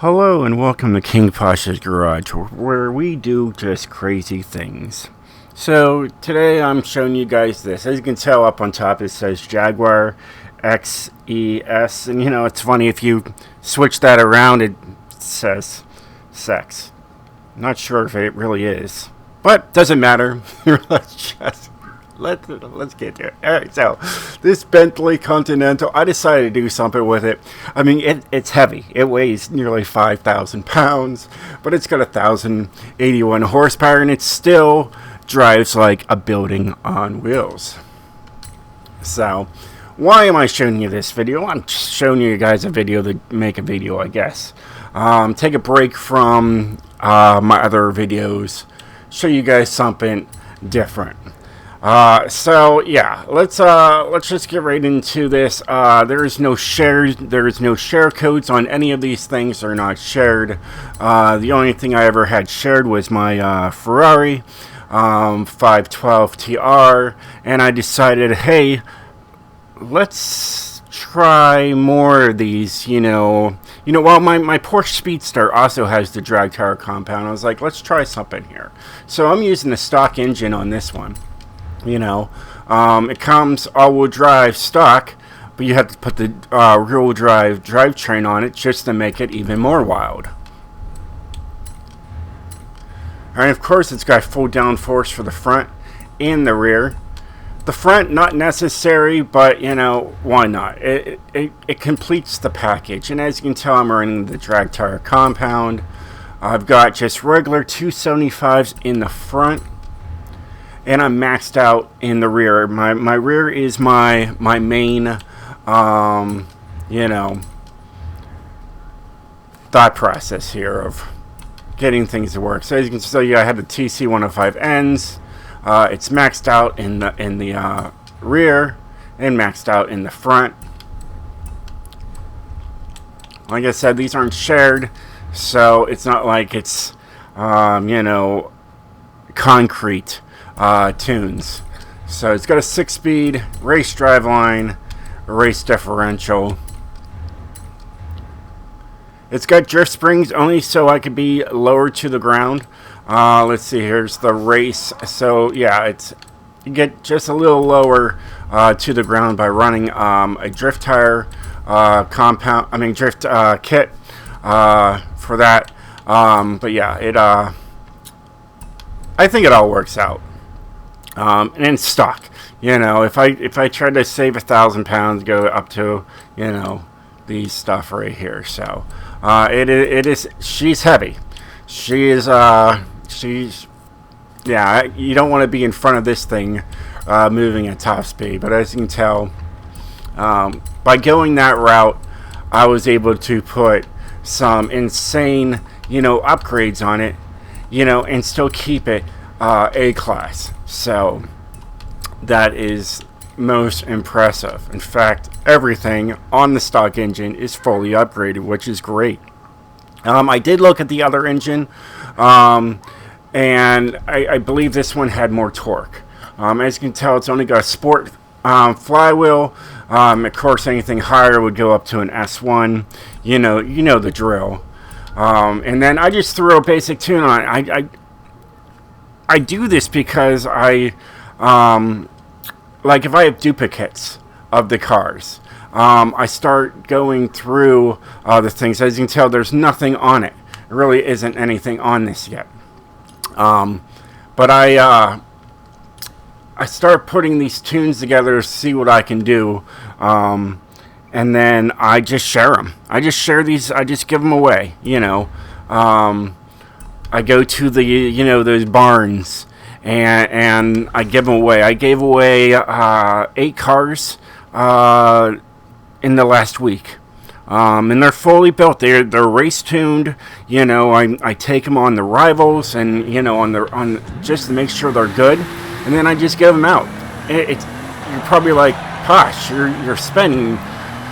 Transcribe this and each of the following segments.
Hello and welcome to King Pasha's Garage, where we do just crazy things. So today I'm showing you guys this. As you can tell up on top it says Jaguar XES, and it's funny, if you switch that around it says sex. Not sure if it really is, but doesn't matter. Let's get to it. Alright, so this Bentley Continental, I decided to do something with it. I mean, it's heavy. It weighs nearly 5,000 pounds, but it's got 1,081 horsepower, and it still drives like a building on wheels. So, why am I showing you this video? I'm showing you guys a video to make a video, I guess. Take a break from my other videos, show you guys something different. So yeah, let's just get right into this. There is no share codes on any of these things. They're not shared. The only thing I ever had shared was my Ferrari 512 TR, and I decided, hey, let's try more of these. Well, my Porsche Speedster also has the drag tire compound. I was like, let's try something here. So I'm using the stock engine on this one. It comes all-wheel drive stock, but you have to put the rear-wheel drive drivetrain on it just to make it even more wild. And of course, it's got full downforce for the front and the rear. The front, not necessary, but why not? It completes the package. And as you can tell, I'm running the drag tire compound. I've got just regular 275s in the front, and I'm maxed out in the rear. My rear is my main, thought process here of getting things to work. So as you can see, I had the TC105Ns. It's maxed out in the rear and maxed out in the front. Like I said, these aren't shared, so it's not like it's concrete tunes. So it's got a 6-speed race driveline, race differential. It's got drift springs only so I could be lower to the ground. Let's see, here's the race. So yeah, you get just a little lower to the ground by running a drift tire drift kit for that. But yeah, I think it all works out. And in stock, if I tried to save 1,000 pounds, go up to these stuff right here. So it is. She's heavy. She's yeah. You don't want to be in front of this thing moving at top speed. But as you can tell, by going that route, I was able to put some insane upgrades on it, and still keep it A class. So that is most impressive. In fact, everything on the stock engine is fully upgraded, which is great. I did look at the other engine, and I believe this one had more torque. As you can tell, it's only got a sport flywheel. Of course, anything higher would go up to an S1. You know the drill. And then I just threw a basic tune on it. I do this because like if I have duplicates of the cars, I start going through the things. As you can tell, there's nothing on it. There really isn't anything on this yet. But I start putting these tunes together to see what I can do. And then I just share them. I just share these. I just give them away, I go to the, those barns, and I give them away. I gave away 8 cars in the last week, and they're fully built. They're race tuned. I take them on the rivals, and on just to make sure they're good, and then I just give them out. You're probably like, Posh, you're spending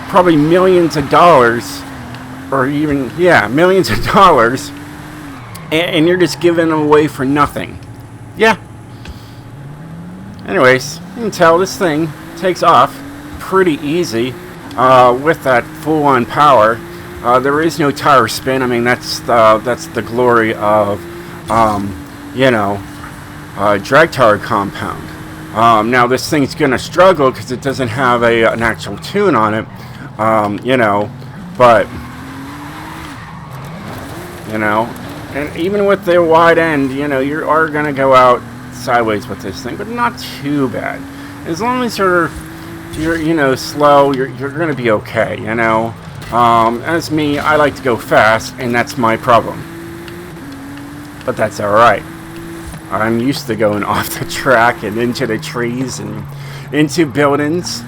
probably millions of dollars, or even millions of dollars. And you're just giving them away for nothing. Yeah. Anyways, you can tell this thing takes off pretty easy with that full-on power. There is no tire spin. I mean, that's the glory of, you know, drag tire compound. Now this thing's gonna struggle because it doesn't have an actual tune on it, you know, but you know, and even with the wide end, you know, you are gonna go out sideways with this thing, but not too bad. As long as you're you know, slow, you're gonna be okay, you know. As me, I like to go fast, and that's my problem. But that's alright. I'm used to going off the track and into the trees and into buildings.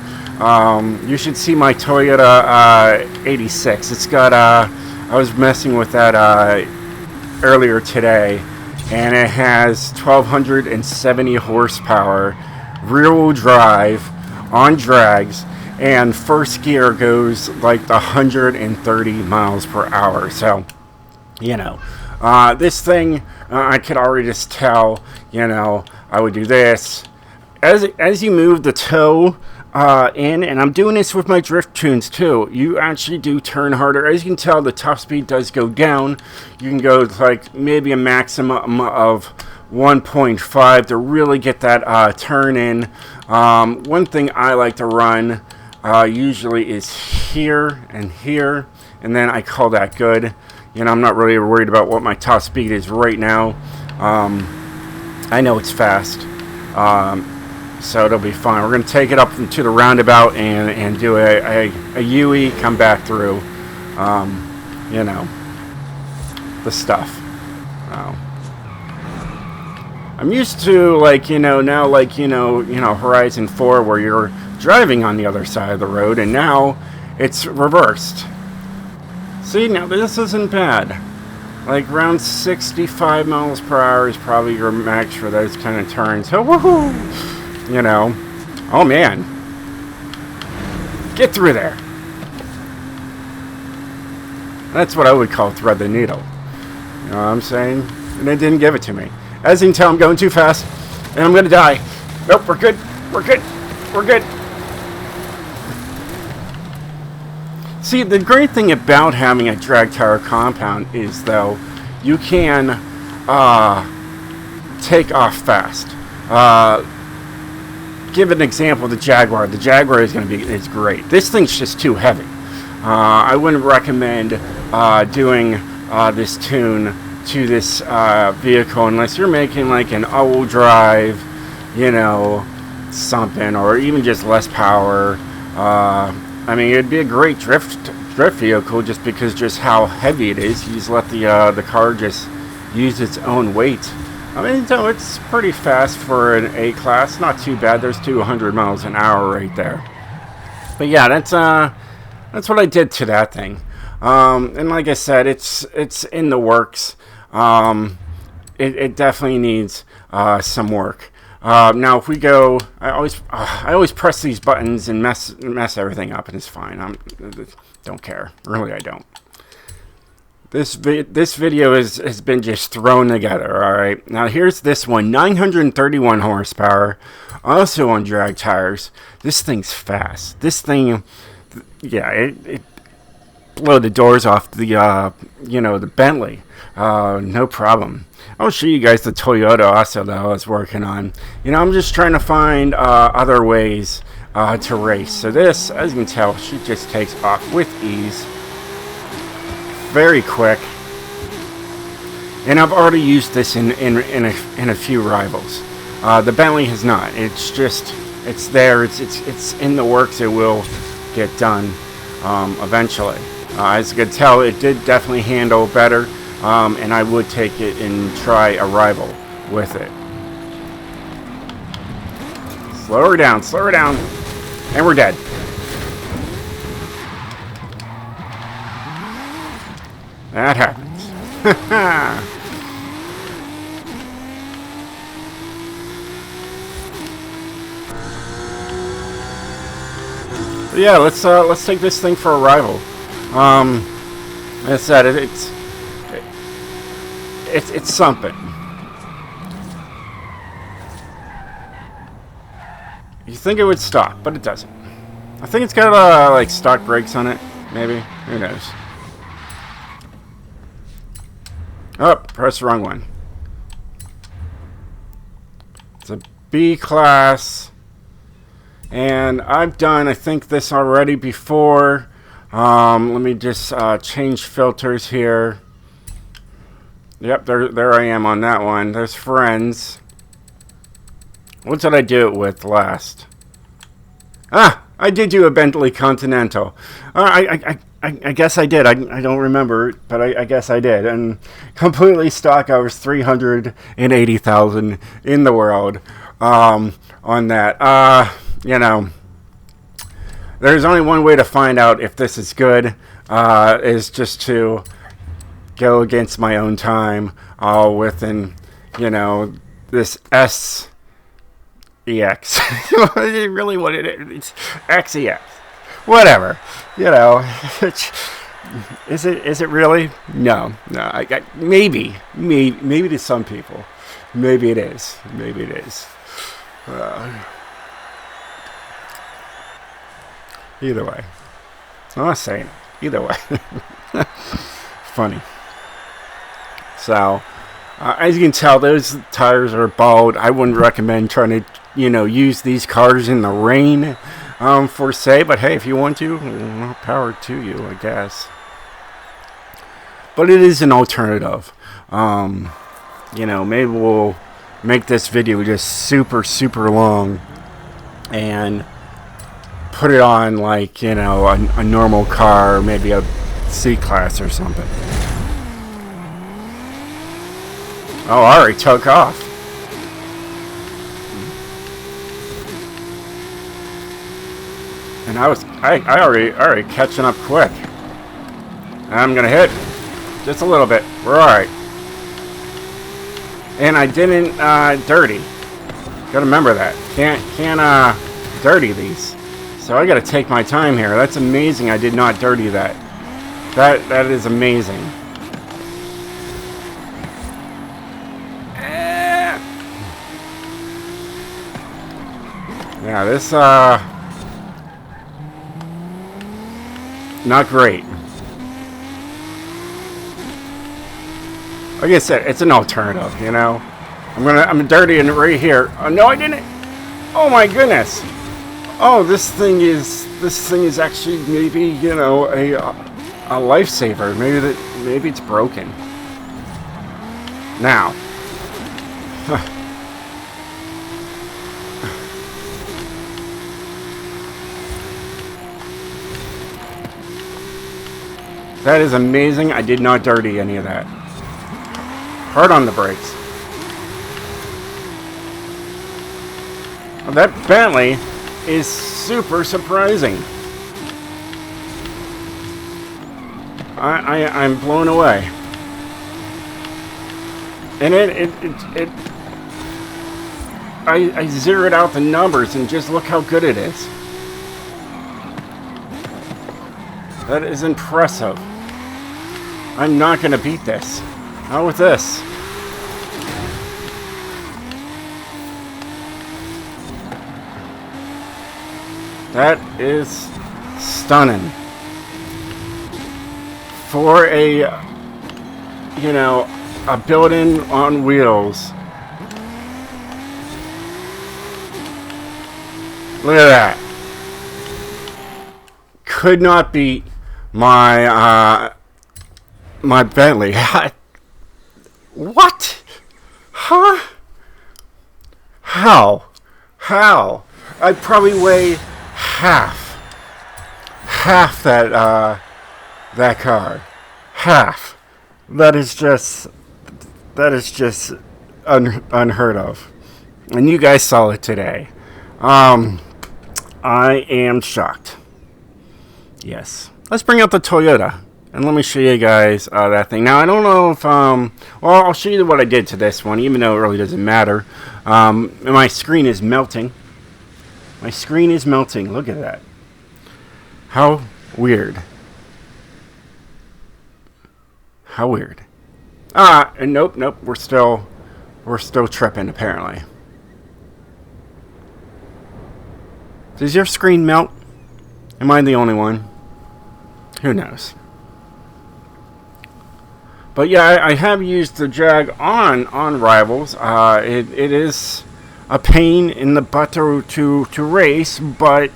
You should see my Toyota 86. It's got, I was messing with that earlier today, and it has 1,270 horsepower, rear-wheel drive, on drags, and first gear goes like 130 miles per hour. So, you know, this thing, I could already just tell, you know, I would do this. As you move the toe in, and I'm doing this with my drift tunes too, you actually do turn harder. As you can tell, the top speed does go down. You can go like maybe a maximum of 1.5 to really get that turn in. One thing I like to run usually is here, and then I call that good. You know, I'm not really worried about what my top speed is right now. I know it's fast, so it'll be fine. We're going to take it up to the roundabout and do a UE, come back through, you know, the stuff. I'm used to, like, you know, now, like, you know, Horizon 4, where you're driving on the other side of the road, and now it's reversed. See, now this isn't bad. Like, around 65 miles per hour is probably your max for those kind of turns. So, woohoo! You know. Oh, man. Get through there. That's what I would call thread the needle. You know what I'm saying? And they didn't give it to me. As you can tell, I'm going too fast, and I'm gonna die. Nope, we're good. We're good. We're good. See, the great thing about having a drag tire compound is, though, you can take off fast. Give an example of the Jaguar. The Jaguar is great. This thing's just too heavy. I wouldn't recommend doing this tune to this vehicle unless you're making like an all-wheel drive, you know, something, or even just less power. I mean, it'd be a great drift vehicle just because just how heavy it is. You just let the car just use its own weight. I mean, so it's pretty fast for an A class. Not too bad. There's 200 miles an hour right there. But yeah, that's what I did to that thing. And like I said, it's in the works. It definitely needs some work. Now, if we go, I always press these buttons and mess everything up, and it's fine. Don't care. Really, I don't. This video has been just thrown together. All right. Now here's this one, 931 horsepower, also on drag tires. This thing's fast. This thing, yeah, it blow the doors off the the Bentley. No problem. I'll show you guys the Toyota also that I was working on. You know, I'm just trying to find other ways to race. So this, as you can tell, she just takes off with ease. Very quick. And I've already used this in a few rivals. The Bentley has not. It's just, it's there. It's in the works. It will get done eventually. As you can tell, it did definitely handle better. And I would take it and try a rival with it. Slow her down, and we're dead. That happens. But yeah, let's take this thing for a rival. As I said, it's something. You think it would stop, but it doesn't. I think it's got like stock brakes on it, maybe. Who knows? Oh, press the wrong one. It's a B class. And I've done, I think, this already before. Let me just change filters here. Yep, there I am on that one. There's friends. What did I do it with last? Ah, I did do a Bentley Continental. I guess I did. I don't remember, but I guess I did. And completely stock, I was 380,000 in the world on that. You know, there's only one way to find out if this is good, is just to go against my own time within, you know, this SEX. Really what it is. It's XEX. Whatever. You know, is it really? No. Maybe to some people. Maybe it is. Either way. I'm not saying it. Either way. Funny. So, as you can tell, those tires are bald. I wouldn't recommend trying to, you know, use these cars in the rain, for say. But hey, if you want to, well, power to you, I guess. But it is an alternative. You know, maybe we'll make this video just super long and put it on, like, you know, a normal car, maybe a C-Class or something. Oh, I already took off. And I already catching up quick. I'm gonna hit just a little bit. We're alright. And I didn't dirty. Gotta remember that. Can't dirty these. So I gotta take my time here. That's amazing I did not dirty that. That is amazing. Yeah, this not great. Like I said, it's an alternative, you know. I'm dirtying it right here. Oh no, I didn't. Oh my goodness. Oh, this thing is actually maybe, you know, a lifesaver. Maybe it's broken. Now. That is amazing. I did not dirty any of that. Hard on the brakes. Well, that Bentley is super surprising. I'm blown away. And I zeroed out the numbers and just look how good it is. That is impressive. I'm not going to beat this. Not with this. That is stunning. For a, you know, a building on wheels. Look at that. Could not beat my my Bentley. What? Huh? How? I'd probably weigh half that that car. Half. That is just unheard of. And you guys saw it today. I am shocked. Yes. Let's bring up the Toyota. And let me show you guys that thing. Now, I don't know if, well, I'll show you what I did to this one, even though it really doesn't matter. My screen is melting. My screen is melting. Look at that. How weird. How weird. And nope. We're still tripping, apparently. Does your screen melt? Am I the only one? Who knows? But yeah, I have used the Jag on Rivals. It is a pain in the butt to race, but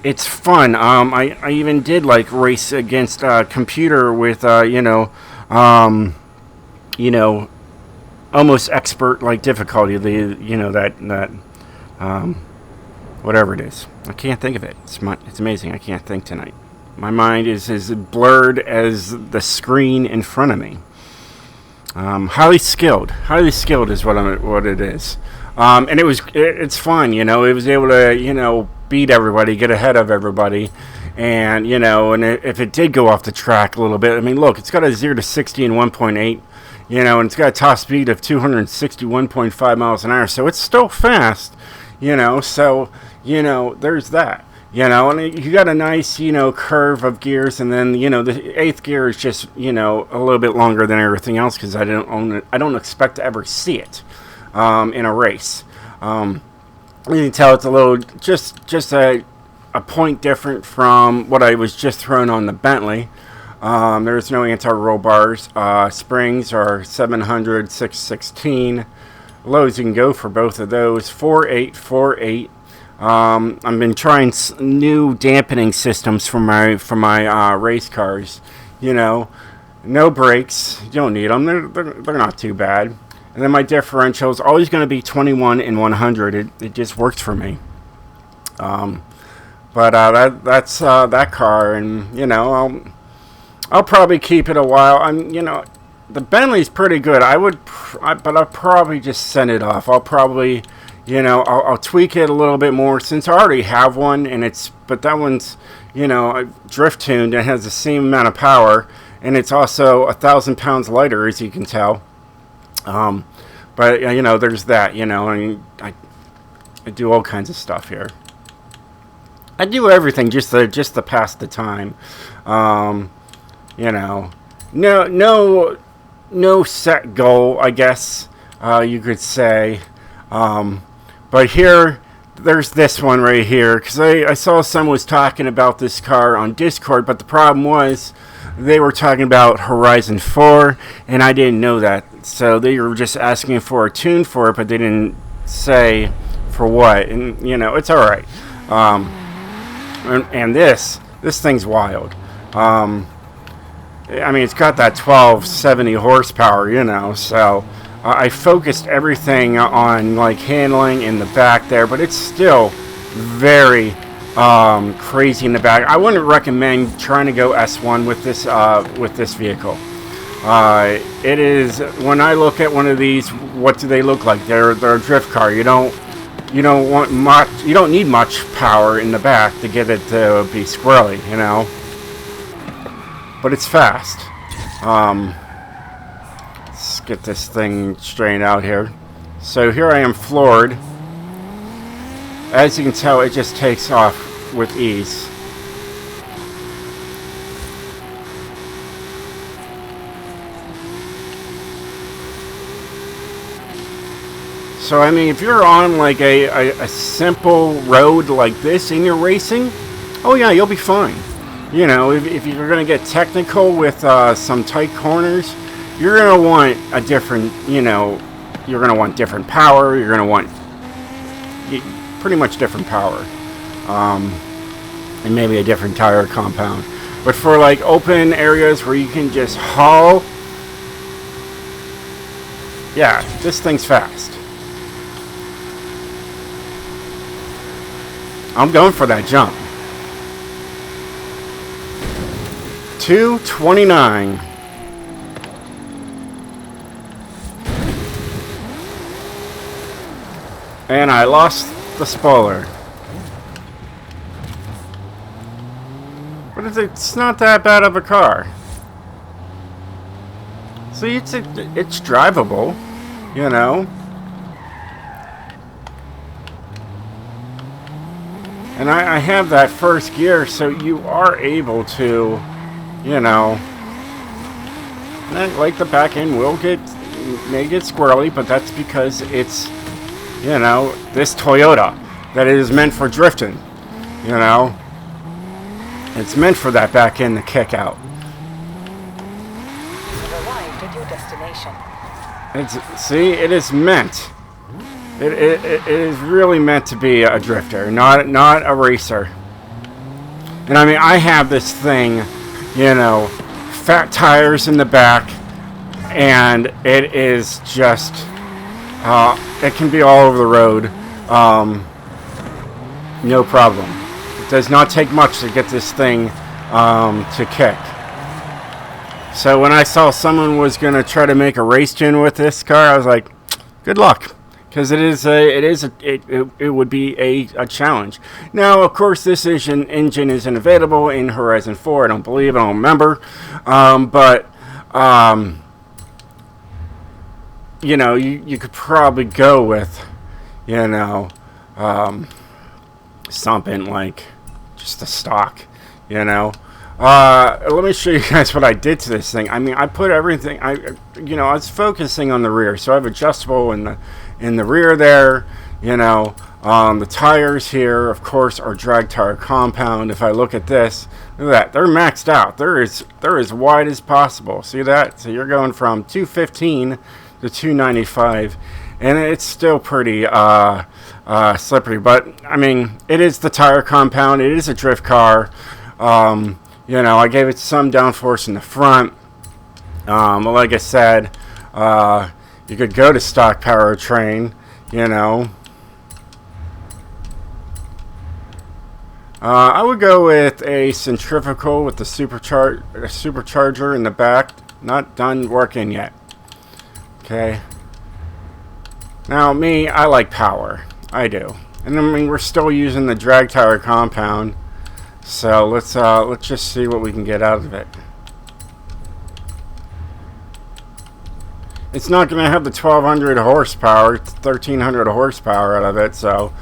it's fun. I even did like race against computer with you know, almost expert like difficulty. That whatever it is. I can't think of it. It's amazing. I can't think tonight. My mind is as blurred as the screen in front of me. Highly skilled is what it is. And it's fun. It was able to beat everybody, get ahead of everybody. And and if it did go off the track a little bit, I mean, look, it's got a 0 to 60 in 1.8. And it's got a top speed of 261.5 miles an hour, so it's still fast. So there's that. And you got a nice, curve of gears, and then, the 8th gear is just, a little bit longer than everything else because I don't own it. I don't expect to ever see it in a race. You can tell it's a little, just a point different from what I was just throwing on the Bentley. There's no anti-roll bars. Springs are 700, 616. Lows you can go for both of those. 4.8, 4.8. I've been trying new dampening systems for my race cars. No brakes. You don't need them. They're not too bad. And then my differential is always going to be 21 and 100. It just works for me. But that's that car, and I'll probably keep it a while. The Bentley's pretty good. But I'll probably just send it off. I'll probably. I'll tweak it a little bit more since I already have one, but that one's, drift tuned and has the same amount of power, and it's also 1,000 pounds lighter, as you can tell. But there's that, I do all kinds of stuff here. I do everything just to pass the time. No set goal, I guess you could say. But here, there's this one right here, because I saw someone was talking about this car on Discord, but the problem was they were talking about Horizon 4, and I didn't know that. So they were just asking for a tune for it, but they didn't say for what, and it's all right. And this thing's wild. It's got that 1270 horsepower, so I focused everything on like handling in the back there, but it's still very crazy in the back. I wouldn't recommend trying to go S1 with this vehicle. It is, when I look at one of these, what do they look like? They're a drift car. You don't want much. You don't need much power in the back to get it to be squirrely, But it's fast. Let's get this thing straightened out here. So here I am floored. As you can tell, it just takes off with ease. So if you're on like a simple road like this and you're racing, oh yeah, you'll be fine. If you're going to get technical with some tight corners, you're going to want a different, you're going to want different power. You're going to want pretty much different power. And maybe a different tire compound. But for like open areas where you can just haul, yeah, this thing's fast. I'm going for that jump. 229. And I lost the spoiler. But it's not that bad of a car. See, it's drivable, And I have that first gear, so you are able to, like the back end may get squirrely, but that's because it's, this Toyota that is meant for drifting, It's meant for that back end to kick out. your destination. See, it is meant. It is really meant to be a drifter, not a racer. And I mean, I have this thing, fat tires in the back, and it is just, it can be all over the road, no problem. It does not take much to get this thing to kick. So when I saw someone was going to try to make a race tune with this car, I was like, good luck. Because it would be a challenge. Now, of course, this engine isn't available in Horizon 4. I don't believe. I don't remember. You could probably go with, something like just the stock, Let me show you guys what I did to this thing. I mean, I put everything. I was focusing on the rear, so I have adjustable in the rear there. The tires here, of course, are drag tire compound. If I look at this, look at that. They're maxed out. They're as wide as possible. See that? So you're going from 215 to 295, and it's still pretty slippery. But I mean, it is the tire compound. It is a drift car. I gave it some downforce in the front. Like I said, you could go to stock powertrain, I would go with a centrifugal with the supercharger in the back. Not done working yet. Okay. Now, me, I like power. I do. And I mean, we're still using the drag tire compound. So let's just see what we can get out of it. It's not going to have the 1200 horsepower. It's 1300 horsepower out of it. So,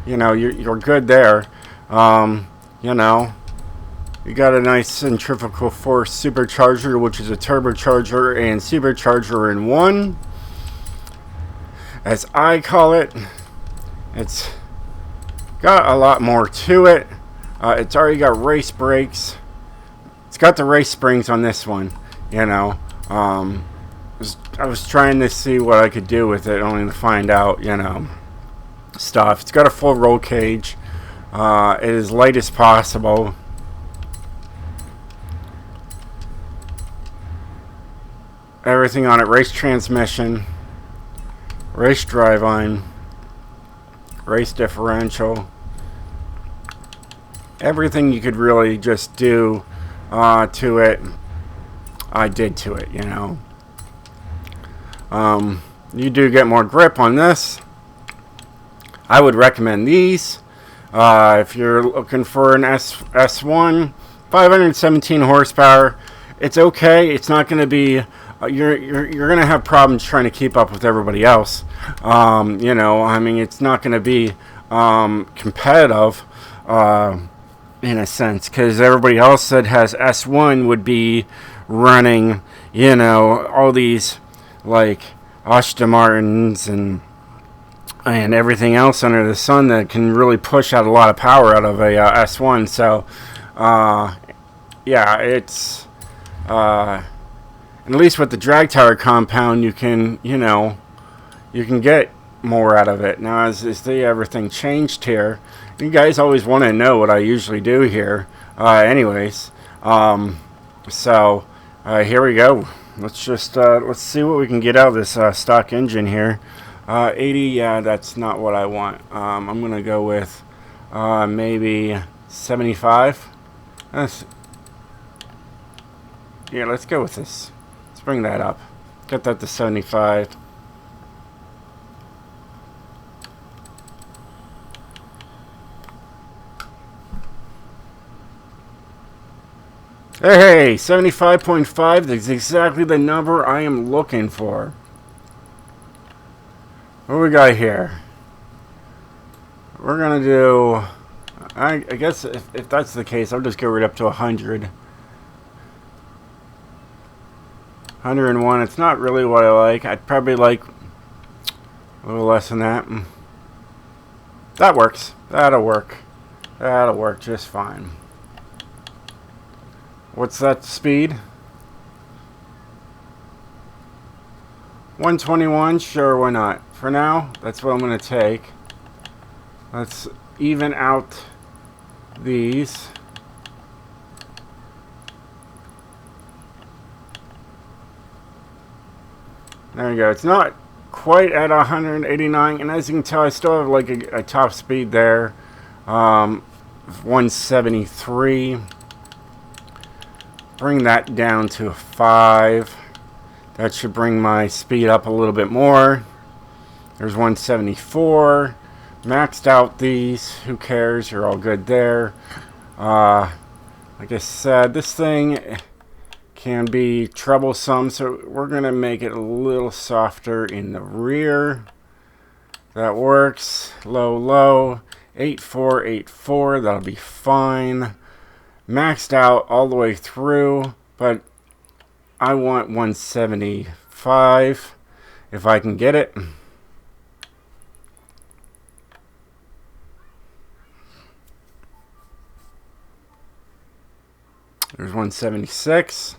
you're good there. You got a nice centrifugal force supercharger, which is a turbocharger and supercharger in one, as I call it. It's got a lot more to it. It's already got race brakes. It's got the race springs on this one. I was trying to see what I could do with it, only to find out, stuff. It's got a full roll cage. It is light as possible. Everything on it: race transmission, race driveline, race differential. Everything you could really just do to it, I did to it. You do get more grip on this. I would recommend these. If you're looking for an S1, 517 horsepower, it's okay. It's not going to be, you're going to have problems trying to keep up with everybody else. It's not going to be competitive in a sense, because everybody else that has S1 would be running, all these like Aston Martins and everything else under the sun that can really push out a lot of power out of a S1. So, it's at least with the drag tire compound, you can get more out of it. Now, as everything changed here, you guys always want to know what I usually do here. Anyways, here we go. Let's see what we can get out of this stock engine here. 80, yeah, that's not what I want. I'm going to go with maybe 75. Let's go with this. Let's bring that up. Get that to 75. Hey, 75.5. That's exactly the number I am looking for. What do we got here? We're gonna do, I guess if that's the case, I'll just go right up to 100. 101. It's not really what I like. I'd probably like a little less than that. That works. That'll work. That'll work just fine. What's that speed? 121, sure, why not? For now, that's what I'm going to take. Let's even out these. There you go. It's not quite at 189, and as you can tell, I still have like a top speed there. 173. Bring that down to 5. That should bring my speed up a little bit more. There's 174. Maxed out these. Who cares? You're all good there. Like I said, this thing can be troublesome, so we're going to make it a little softer in the rear. That works. Low, low. 8484. That'll be fine. Maxed out all the way through, but I want 175 if I can get it. There's 176.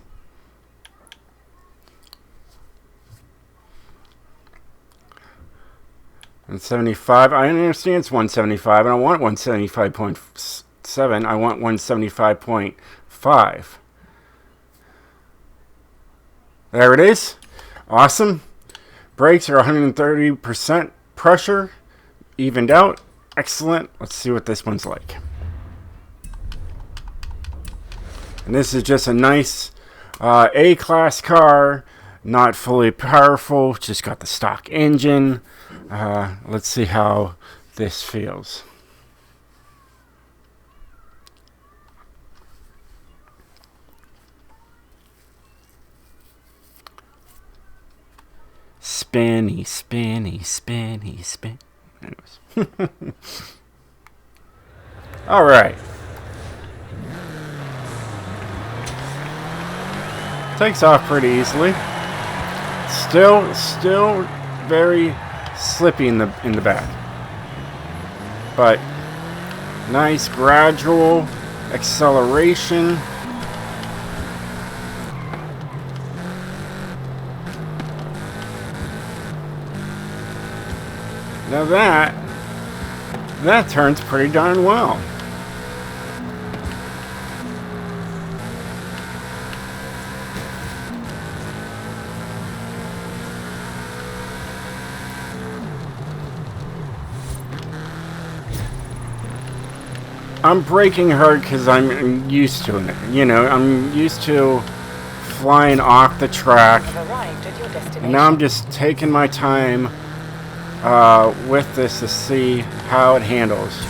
And 75. I understand it's 175, and I want 175.7. I want 175.5. There it is. Awesome. Brakes are 130% pressure. Evened out. Excellent. Let's see what this one's like. And this is just a nice A-class car. Not fully powerful. Just got the stock engine. Let's see how this feels. Spinny, spinny, spinny, spin. Anyways. All right. Takes off pretty easily. Still very slippy in the back. But nice gradual acceleration. Now that turns pretty darn well. I'm braking hard because I'm used to it. You know, I'm used to flying off the track. And now I'm just taking my time with this to see how it handles.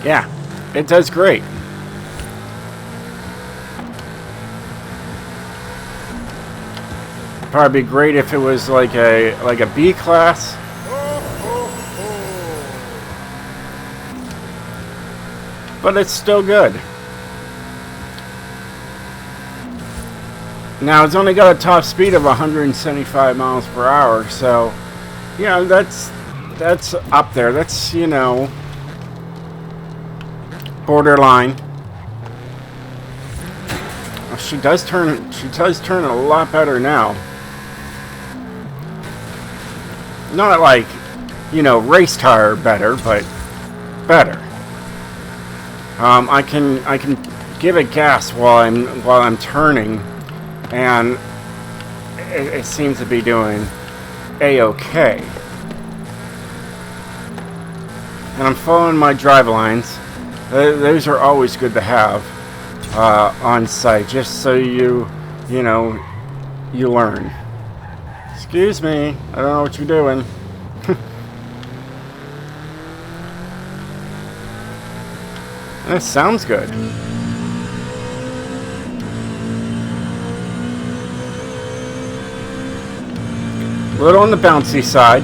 Yeah, it does great. Probably be great if it was like a B class. But it's still good. Now it's only got a top speed of 175 miles per hour, so yeah, that's up there. That's, you know, borderline. Well, she does turn a lot better now. Not like, you know, race tire better, but better. I can give it gas while I'm turning, and it seems to be doing A-okay. And I'm following my drive lines. Those are always good to have on site, just so you learn. Excuse me, I don't know what you're doing. That sounds good. A little on the bouncy side.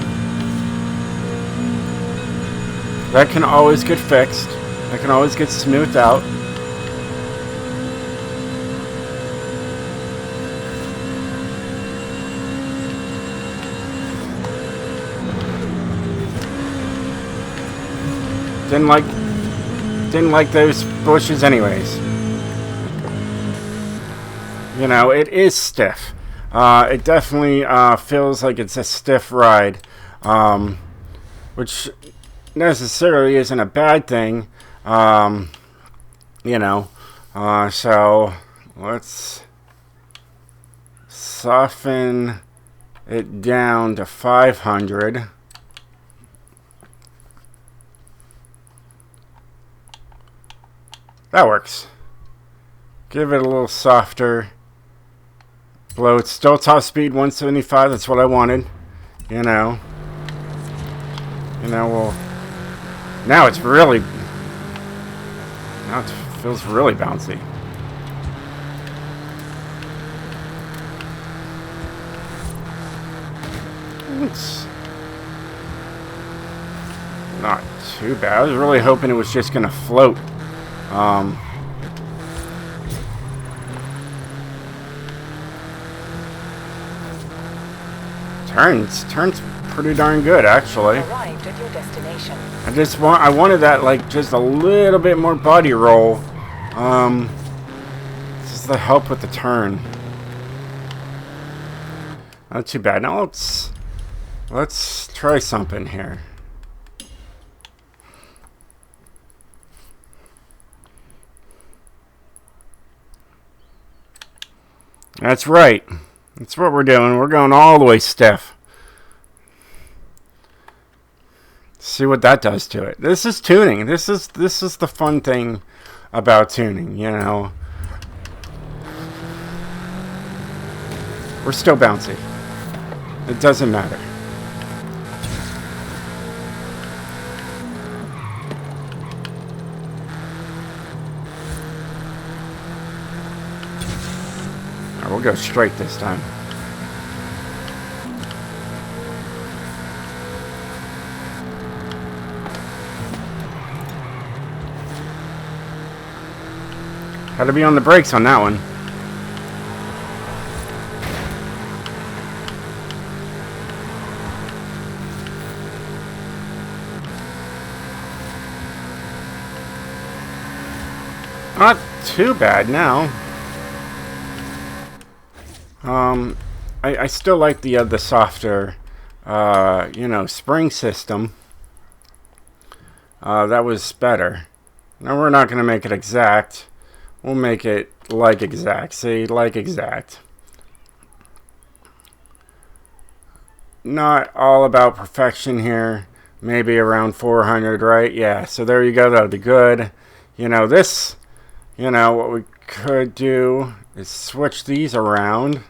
That can always get fixed. That can always get smoothed out. Didn't like those bushes anyways. You know, it is stiff. It definitely feels like it's a stiff ride, which necessarily isn't a bad thing. You know, so let's soften it down to 500. That works. Give it a little softer blow. It's still top speed 175. That's what I wanted. You know. Well, now it's really. Now it feels really bouncy. It's not too bad. I was really hoping it was just gonna float. Turns pretty darn good, actually. Arrived at your destination. I wanted that, like, just a little bit more body roll. Just to help with the turn. Not too bad. Now let's try something here. That's right. That's what we're doing. We're going all the way stiff. See what that does to it. This is tuning. This is the fun thing about tuning, you know. We're still bouncy. It doesn't matter. We'll go straight this time. Had to be on the brakes on that one. Not too bad now. I still like the softer, you know, spring system. That was better. Now we're not going to make it exact. We'll make it like exact. See, like exact. Not all about perfection here. Maybe around 400, right? Yeah, so there you go. That'll be good. You know, this, you know, what we could do is switch these around.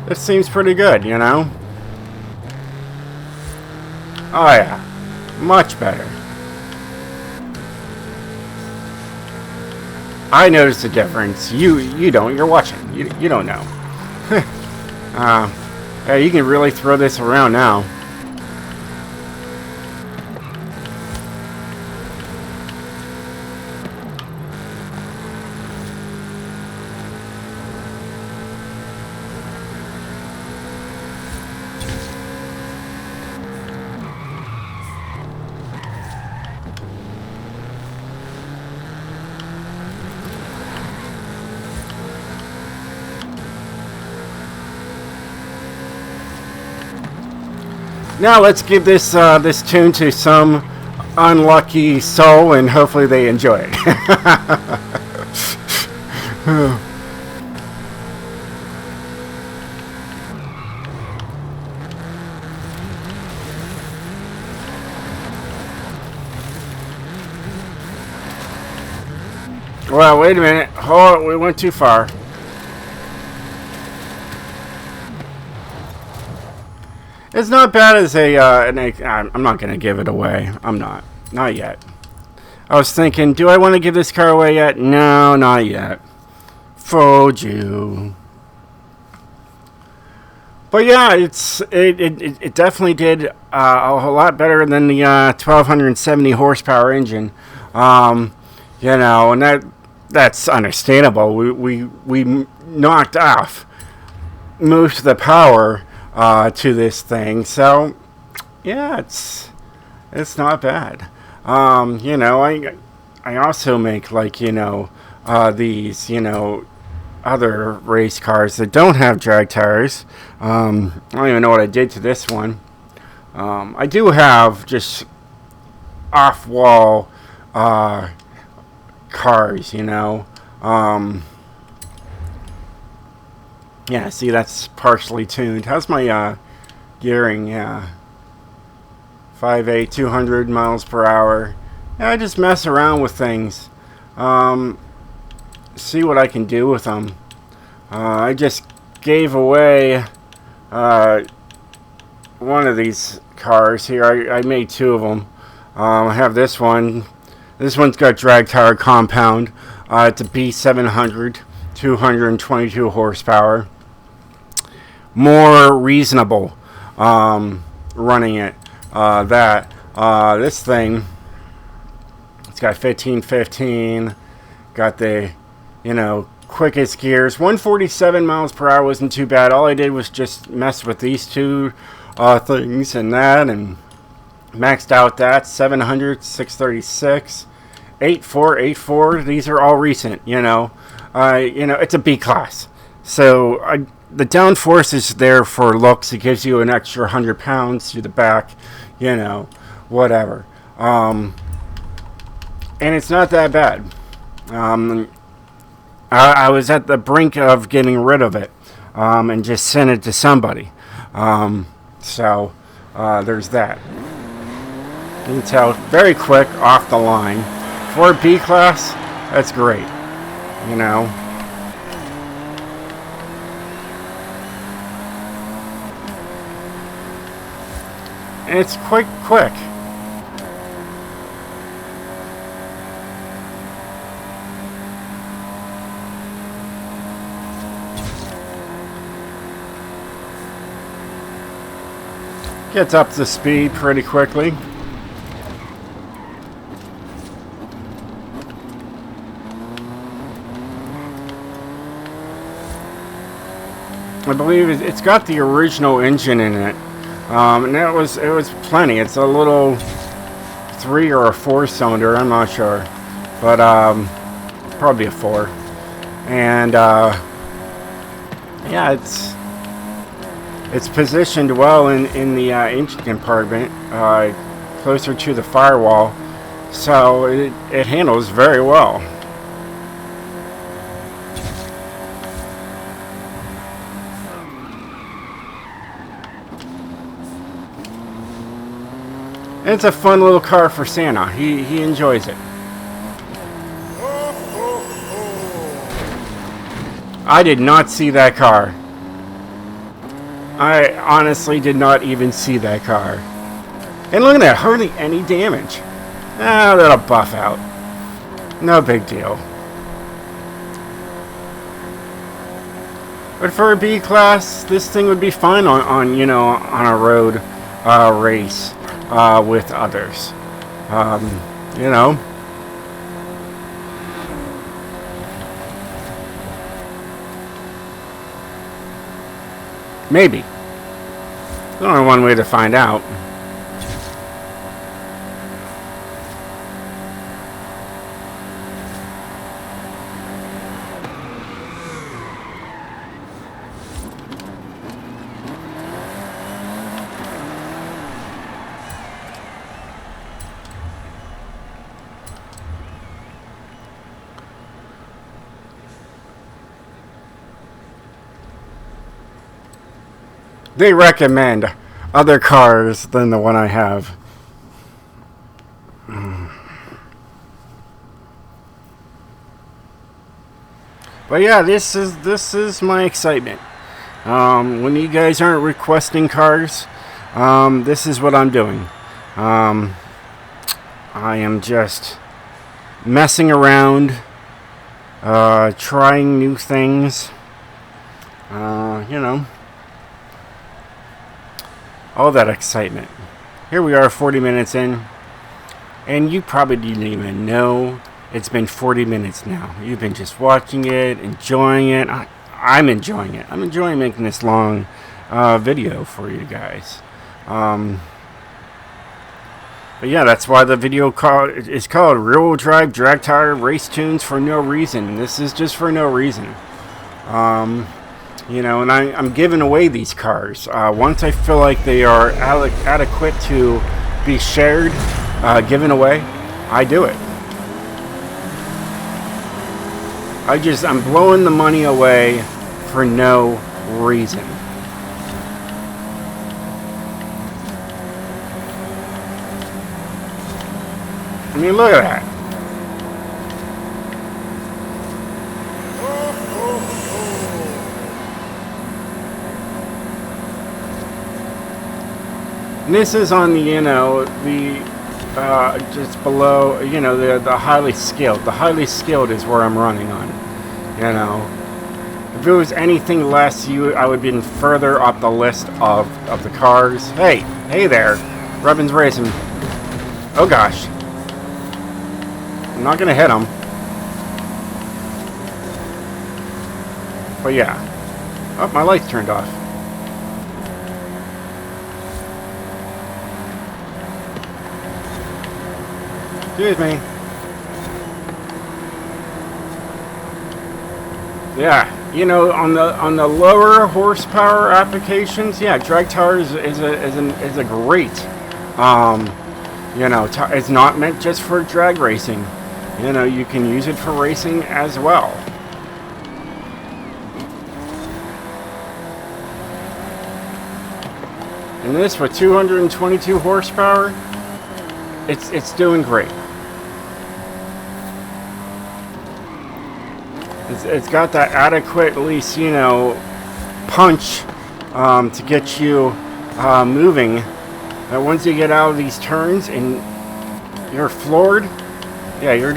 It seems pretty good, you know? Oh yeah, much better. I noticed a difference. You don't. You're watching. You don't know. Yeah, you can really throw this around now. Now let's give this this tune to some unlucky soul, and hopefully they enjoy it. Well, wait a minute. Hold on, we went too far. It's not bad as a. I'm not going to give it away. I'm not. Not yet. I was thinking, do I want to give this car away yet? No, not yet. Fooled you. But yeah, it definitely did a whole lot better than the 1270 horsepower engine. And that's understandable. We knocked off most of the power to this thing, so yeah, it's not bad. I also make these other race cars that don't have drag tires. I don't even know what I did to this one. I do have just off-wall cars, Yeah, see, that's partially tuned. How's my gearing? Yeah. 5.8, 200 miles per hour. Yeah, I just mess around with things. See what I can do with them. I just gave away one of these cars here. I made two of them. I have this one. This one's got drag tire compound. It's a B700, 222 horsepower. More reasonable running it. This thing, it's got 1515, got the quickest gears. 147 miles per hour wasn't too bad. All I did was just mess with these two things and maxed out that. 700, 636, 8484. These are all recent. It's a B class, so the downforce is there for looks. It gives you an extra 100 pounds to the back, whatever. And it's not that bad. I was at the brink of getting rid of it and just sent it to somebody. So there's that. You can tell, very quick, off the line. For a B class, that's great. And it's quick. Gets up to speed pretty quickly. I believe it's got the original engine in it. And it was plenty. It's a little 3 or a 4 cylinder, I'm not sure, but probably a 4. And yeah, it's positioned well in the engine compartment, closer to the firewall, so it handles very well. And it's a fun little car for Santa. He enjoys it. I did not see that car. I honestly did not even see that car. And look at that, hardly any damage. That'll buff out. No big deal. But for a B class, this thing would be fine on a road race with others. Maybe. There's only one way to find out. They recommend other cars than the one I have. But yeah, this is my excitement. When you guys aren't requesting cars, this is what I'm doing. I am just messing around, trying new things, all that excitement. Here we are 40 minutes in, and you probably didn't even know it's been 40 minutes now. You've been just watching it, enjoying it. I'm enjoying it. I'm enjoying making this long video for you guys. But yeah, that's why the video is called Rear-Wheel Drive Drag Tire Race Tunes for no reason. This is just for no reason. And I'm giving away these cars. Once I feel like they are adequate to be shared, given away, I do it. I'm blowing the money away for no reason. I mean, look at that. And this is on the just below, the highly skilled. The highly skilled is where I'm running on, If it was anything less, I would be further up the list of the cars. Hey there, Revens Racing. Oh gosh. I'm not going to hit him. But yeah. Oh, my lights turned off. Excuse me. Yeah, on the lower horsepower applications, yeah, drag tires is a great, it's not meant just for drag racing. You can use it for racing as well. And this with 222 horsepower, it's doing great. It's got that adequate, at least, punch to get you moving. And once you get out of these turns and you're floored, yeah, you're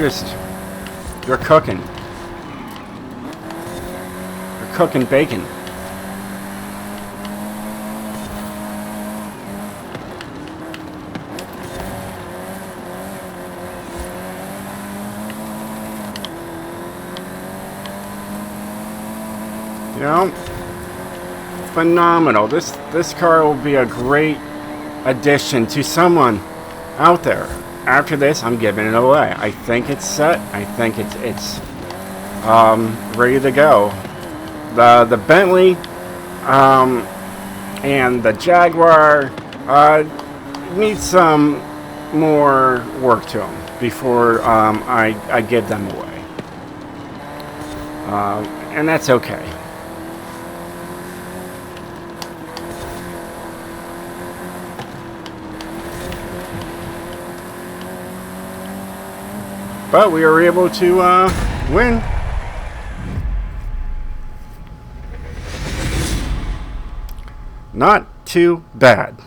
cooking. You're cooking bacon. Phenomenal. This car will be a great addition to someone out there. After this, I'm giving it away. I think it's set. I think it's ready to go. The Bentley and the Jaguar need some more work to them before I give them away. And that's okay. But we were able to win. Not too bad.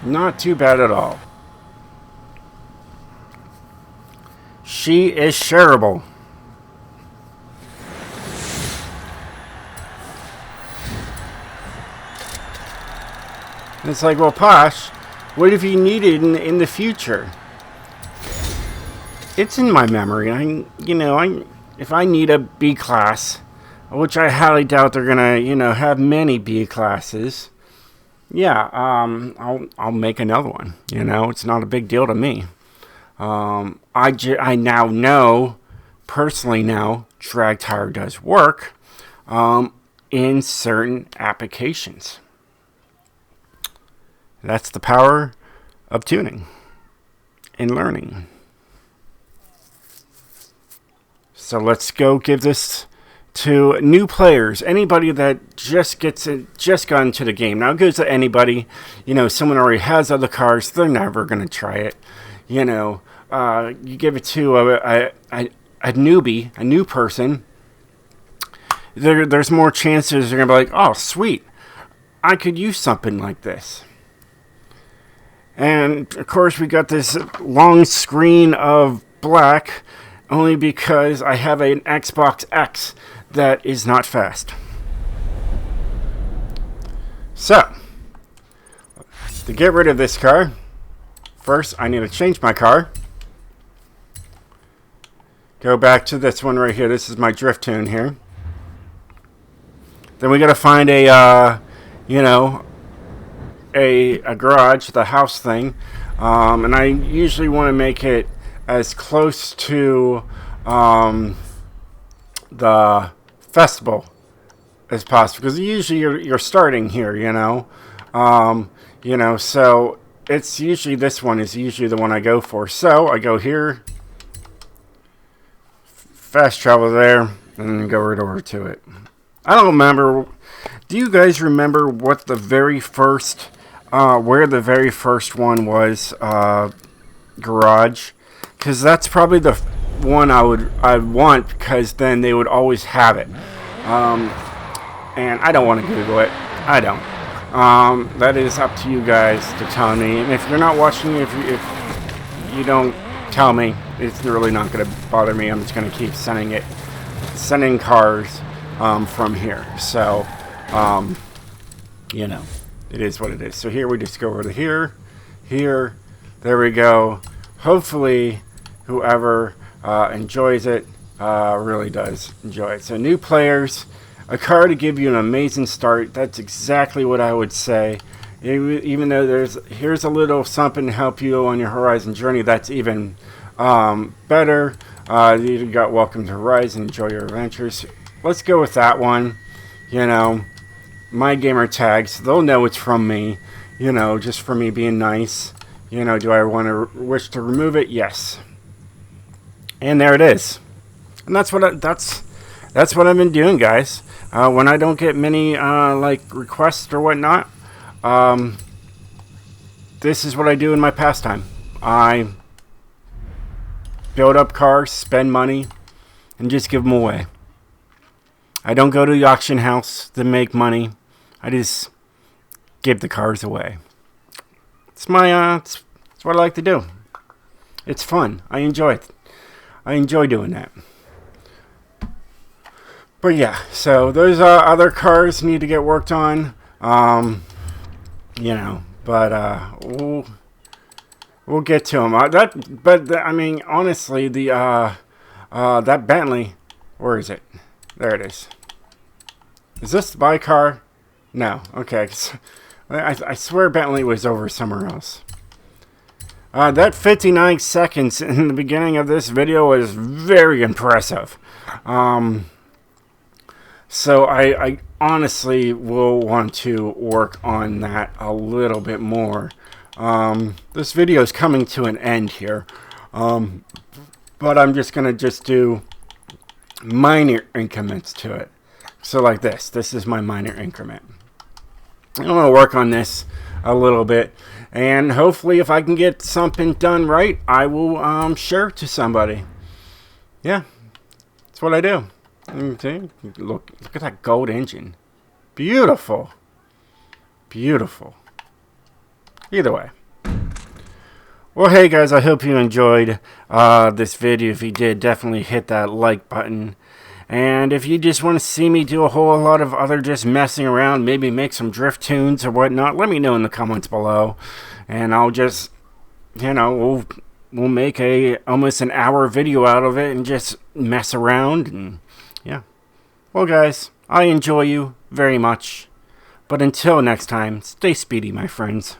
Not too bad at all. She is shareable. It's like, well, Posh, what if you need it in the future? It's in my memory. If I need a B class, which I highly doubt they're gonna, have many B classes. Yeah, I'll make another one. It's not a big deal to me. I now know, personally now, drag tire does work in certain applications. That's the power of tuning and learning. So let's go give this to new players, anybody that just got into the game. Now it goes to anybody, someone already has other cars, they're never going to try it. You give it to a newbie, a new person, there's more chances they're going to be like, oh, sweet. I could use something like this. And of course we got this long screen of black only because I have an Xbox X that is not fast. So, to get rid of this car, first I need to change my car. Go back to this one right here. This is my drift tune here. Then we got to find a, a garage, the house thing. And I usually want to make it as close to the festival as possible, because usually you're starting here, so it's usually this one is usually the one I go for. So I go here, fast travel there, and then go right over to it. I don't remember. Do you guys remember what the very first, where the very first one was? Garage, because that's probably the one I'd want, because then they would always have it. And I don't want to Google it. I don't. That is up to you guys to tell me. And if you're not watching, if you don't tell me, it's really not going to bother me. I'm just going to keep sending cars from here. So, it is what it is. So here we just go over to here. There we go. Hopefully, whoever enjoys it really does enjoy it. So new players, a car to give you an amazing start. That's exactly what I would say. Even though here's a little something to help you on your Horizon journey, that's even better. You got Welcome to Horizon, enjoy your adventures. Let's go with that one. My gamer tags, they'll know it's from me, just for me being nice. Do I wish to remove it? Yes. And there it is. And that's what I've been doing, guys. When I don't get many requests or whatnot, this is what I do in my pastime. I build up cars, spend money, and just give them away. I don't go to the auction house to make money. I just give the cars away. It's it's what I like to do. It's fun. I enjoy it. I enjoy doing that. But yeah, so those other cars need to get worked on. But we'll get to them. Honestly, that Bentley, where is it? There it is. Is this my car? No. Okay. I swear Bentley was over somewhere else. That 59 seconds in the beginning of this video was very impressive. So I honestly will want to work on that a little bit more. This video is coming to an end here. But I'm just going to do minor increments to it. So like this. This is my minor increment. I'm going to work on this a little bit. And hopefully if I can get something done right, I will share it to somebody. Yeah. That's what I do. Look at that gold engine. Beautiful. Beautiful. Either way. Well, hey guys, I hope you enjoyed this video. If you did, definitely hit that like button. And if you just want to see me do a whole lot of other just messing around, maybe make some drift tunes or whatnot, let me know in the comments below. And I'll just, we'll make almost an hour video out of it and just mess around. And yeah. Well, guys, I enjoy you very much. But until next time, stay speedy, my friends.